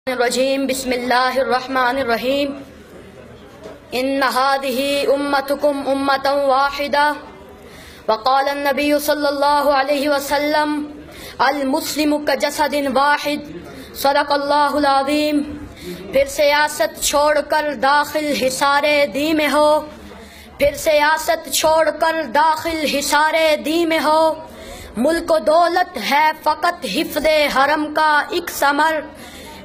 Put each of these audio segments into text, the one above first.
الرجیم بسم اللہ الرحمن الرحیم ان هذه امتکم امتا واحدہ وقال النبی صلی اللہ علیہ وسلم المسلم کجسد واحد صدق اللہ العظیم۔ پھر سیاست چھوڑ کر داخل حصار دی میں ہو، پھر سیاست چھوڑ کر داخل حصار دی میں ہو، ملک و دولت ہے فقط حفظ حرم کا ایک ثمر،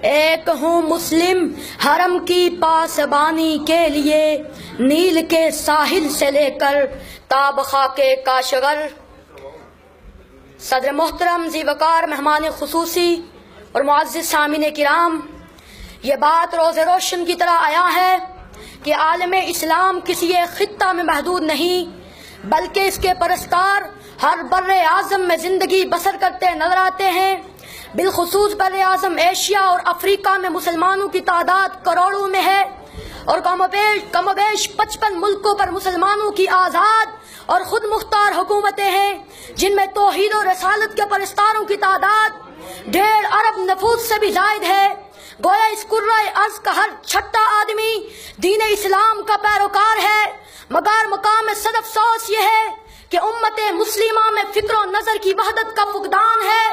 ایک ہوں مسلم حرم کی پاسبانی کے لیے، نیل کے ساحل سے لے کر تاب خاک کاشغر۔ صدر محترم ذی وقار مہمان خصوصی اور معزز سامعین کرام، یہ بات روز روشن کی طرح آیا ہے کہ عالم اسلام کسی ایک خطہ میں محدود نہیں، بلکہ اس کے پرستار ہر بر اعظم میں زندگی بسر کرتے نظر آتے ہیں۔ بالخصوص بر اعظم ایشیا اور افریقہ میں مسلمانوں کی تعداد کروڑوں میں ہے، اور کم و بیش 55 ملکوں پر مسلمانوں کی آزاد اور خود مختار حکومتیں ہیں، جن میں توحید و رسالت کے پرستاروں کی تعداد 1.5 ارب نفوس سے بھی زائد ہے۔ گویا اس کرۂ ارض کا ہر چھٹا آدمی دین اسلام کا پیروکار ہے، مگر مقام صد افسوس یہ ہے کہ امت مسلمہ میں فکر و نظر کی وحدت کا فقدان ہے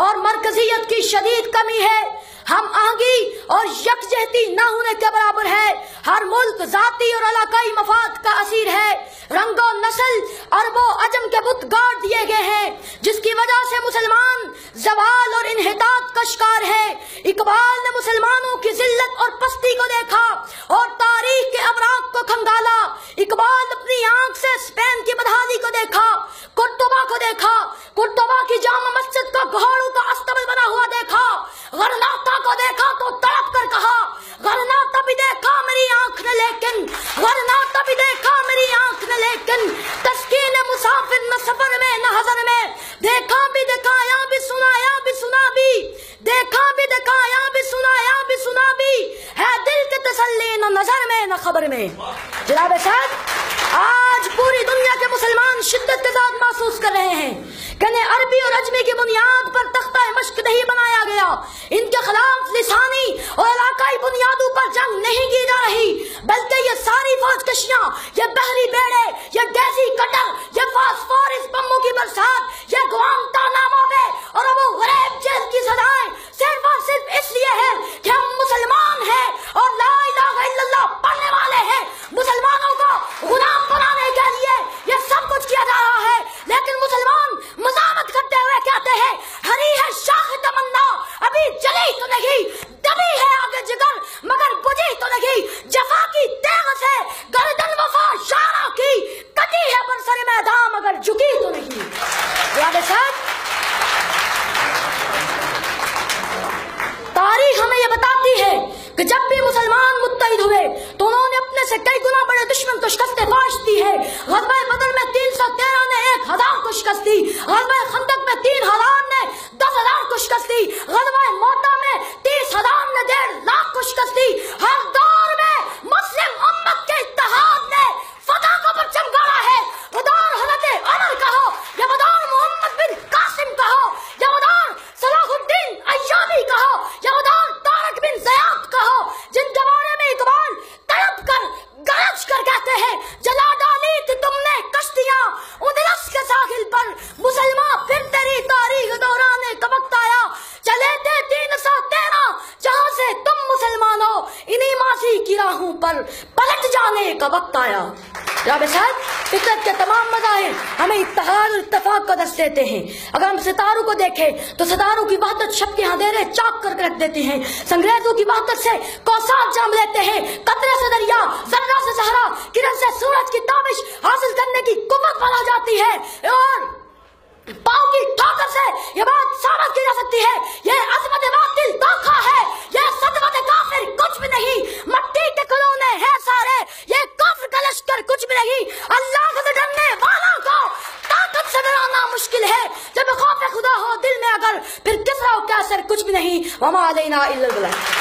اور مرکزیت کی شدید کمی ہے۔ ہم آہنگی اور یکجہتی نہ ہونے کے برابر ہے، ہر ملک ذاتی اور علاقائی مفاد کا اسیر ہے، رنگ و نسل عرب و عجم کے بت گاڑ دیے گئے ہیں، جس کی وجہ سے مسلمان زوال اور انحطاط کا شکار ہے۔ اقبال نے مسلمانوں کی ذلت اور پستی کو دیکھا اور تاریخ کے اوراق کو کھنگالا۔ اقبال اپنی آنکھ سے اسپین کی بدحالی کو دیکھا، قرطبہ کو دیکھا، قرطبہ کی جامع مسجد کا گھوڑوں کا استبل بنا ہوا دیکھا، غرناطہ کو دیکھا تو تڑپ کر کہا غرناطہ بھی دیکھا میری آنکھ نے لیکن، غرناطہ بھی دیکھا میری آنکھ نے لیکن، تسکین مسافر نہ سفر میں نہ حضر میں، دیکھا بھی دکھایا بھی سنایا بھی سنا بھی، دیکھا بھی دکھایا بھی سنایا بھی سنا بھی، ہے دل کے تسلی نہ نظر میں نہ خبر میں۔ جناب صاحب، آج پوری دنیا کے مسلمان شدت کے ساتھ محسوس کر رہے ہیں کہ عربی اور عجمی کی بنیاد پر تختہ مشق نہیں بنایا گیا، ان کے خلاف لسانی اور علاقائی بنیادوں پر جنگ نہیں کی جا رہی، بلکہ یہ ساری فوج کشیاں، یہ بحری بیڑے، یہ گیسی کٹر، یہ فاسفورس بموں کی برسات، یہ گوانتانامو بے اور ابو غریب جیل کی سزائیں صرف اور صرف اس لیے ہے کہ ہم مسلمان ہیں اور لا الہ الا اللہ پڑھنے والے ہیں۔ مسلمانوں کو غلام بنانے کے لیے یہ سب کچھ کیا جا رہا ہے، لیکن مسلمان مزاحمت کرتے ہوئے کہتے ہیں ہری ہے شاخ تمنا ابھی جلی تو نہیں، دبی ہے آگے جگر مگر بجھی تو نہیں، جفا کی تیغ سے گردن وفا شارہ کی کٹی ہے برسر میدان مگر جھکی تو نہیں۔ تاریخ ہمیں یہ بتاتی ہے کہ جب بھی مسلمان متحد ہوئے تو انہوں نے اپنے سے کئی گنا بڑے دشمن کو شکست فاش دی ہے۔ غزوہ بدر میں 313 نے 1000 کو شکست دی، غزوہ خندق میں 3000 نے 10,000 کو شکست دی، غزوہ موطا میں 30,000 نے 1.5 لاکھ کو شکست دی۔ ہر دور میں مسلم امت کے اتحاد نے فتح کو پرچم گاڑا ہے۔ وہ دور حضرت عمر کا ہو یا وہ دور محمد بن قاسم کا ہو یا وہ دور صلاح الدین ایوبی کا ہو یا وہ دور طارق بن زیاد کا ہو، جن کے بارے میں اقبال تڑپ کر گرج کر کہتے ہیں جلا ڈالی تھی تم نے کشتیاں اندلس کے ساحل پر، مسلمان پھر تیری تاریخ دہرانے کا وقت آیا، چلے تھے 313 جہاں سے تم مسلمان ہو، انہی ماضی کی راہوں پر پلٹ جانے کا وقت آیا۔ جناب صاحب، فطرت کے تمام مظاہر ہمیں اتحاد اور اتفاق کا درس دیتے ہیں۔ اگر ہم ستاروں کو دیکھیں تو ستاروں کی وحدت شب کے اندھیرے چاک کر کے رکھ دیتے ہیں، سنگریزوں کی وحدت سے کوثر جام لیتے ہیں، قطرے سے دریا، ذرہ سے صحرا، کرن سے سورج کی تابش حاصل کرنے کی قوت بنا جاتی ہے، اور پاؤں کی ٹھوکر سے یہ بات ثابت کی جا سکتی ہے یہ عظمت باطل دھوکہ ہے، یہ صدمت کافر کچھ بھی نہیں، مٹی کے کھلونے ہیں سارے، یہ کفر کا لشکر کچھ بھی نہیں، اللہ سے ڈرنے والوں کو طاقت سے ڈرانا مشکل ہے، جب خوف خدا ہو دل میں اگر پھر کسرا و کیسر کچھ بھی نہیں، وما علینا الا البلاغ۔